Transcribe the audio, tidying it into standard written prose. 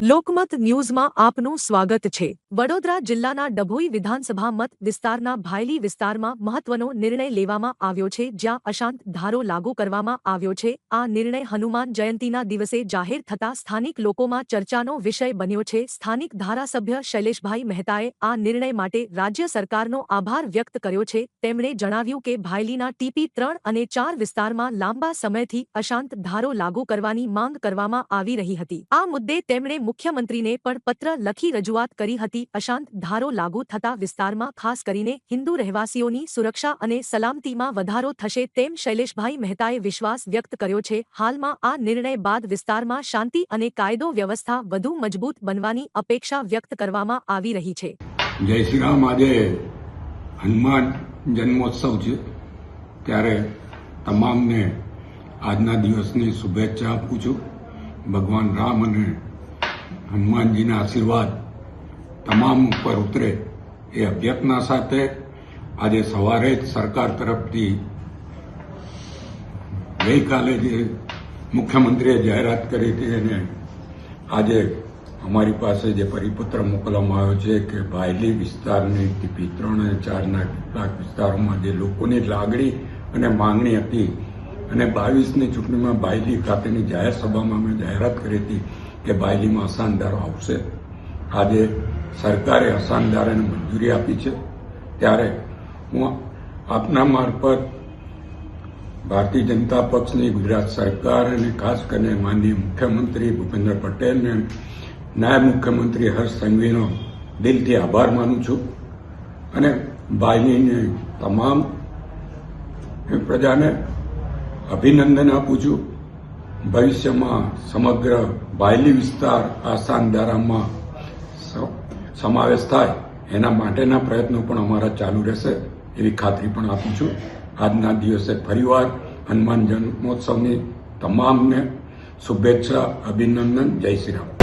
લોકમત ન્યૂઝમાં આપનું સ્વાગત છે। વડોદરા જિલ્લાના ડભોઈ વિધાનસભા મત વિસ્તારના ભાયલી વિસ્તારમાં મહત્વનો નિર્ણય લેવામાં આવ્યો છે, જ્યાં અશાંત ધારો લાગુ કરવામાં આવ્યો છે। આ નિર્ણય હનુમાન જયંતીના દિવસે જાહેર થતા સ્થાનિક લોકોમાં ચર્ચાનો વિષય બન્યો છે। સ્થાનિક ધારાસભ્ય શૈલેષભાઈ મહેતાએ આ નિર્ણય માટે રાજ્ય સરકારનો આભાર વ્યક્ત કર્યો છે। તેમણે જણાવ્યું કે ભાયલીના ટીપી 3 અને 4 વિસ્તારમાં લાંબા સમયથી અશાંત ધારો લાગુ કરવાની માંગ કરવામાં આવી રહી હતી। આ મુદ્દે તેમણે મુખ્યમંત્રીને પણ પત્ર લખી રજૂઆત કરી હતી। અશાંત ધારો લાગુ થતા વિસ્તારમાં ખાસ કરીને હિન્દુ રહેવાસીઓની સુરક્ષા અને સલામતીમાં વધારો થશે તેમ શૈલેષભાઈ મહેતાએ વિશ્વાસ વ્યક્ત કર્યો છે। હાલમાં આ નિર્ણય બાદ વિસ્તારમાં શાંતિ અને કાયદો વ્યવસ્થા વધુ મજબૂત બનવાની અપેક્ષા વ્યક્ત કરવામાં આવી રહી છે। જય શ્રી રામ। આજે હનુમાન જન્મોત્સવ છે, ત્યારે તમામને આજના દિવસની શુભેચ્છા આપું છું। ભગવાન રામ અને હનુમાનજીના આશીર્વાદ તમામ ઉપર ઉતરે એ અભ્યર્થના સાથે આજે સવારે જ સરકાર તરફથી ગઈકાલે જે મુખ્યમંત્રીએ જાહેરાત કરી હતી અને આજે અમારી પાસે જે પરિપત્ર મોકલવામાં આવ્યો છે કે ભાયલી વિસ્તારની ટીપી 3 અને 4ના કેટલાક વિસ્તારોમાં જે લોકોની લાગણી અને માંગણી હતી અને 22ની ચૂંટણીમાં ભાયલી ખાતેની જાહેર સભામાં અમે જાહેરાત કરી હતી કે ભાયલીમાં અશાંત ધારો આવશે। આજે સરકારે અશાંત ધારાને મંજૂરી આપી છે, ત્યારે હું આપના મારફત ભારતીય જનતા પક્ષની ગુજરાત સરકાર અને ખાસ કરીને માનનીય મુખ્યમંત્રી ભૂપેન્દ્ર પટેલ અને નાયબ મુખ્યમંત્રી હર્ષ સંઘવીનો દિલથી આભાર માનું છું અને ભાયલીની તમામ પ્રજાને અભિનંદન આપું છું। ભવિષ્યમાં સમગ્ર ભાયલી વિસ્તાર આશાંત ધારામાં સમાવેશ થાય એના માટેના પ્રયત્નો પણ અમારા ચાલુ રહેશે એવી ખાતરી પણ આપું છું। આજના દિવસે ફરીવાર હનુમાન જન્મોત્સવની તમામને શુભેચ્છા, અભિનંદન। જય શ્રી રામ।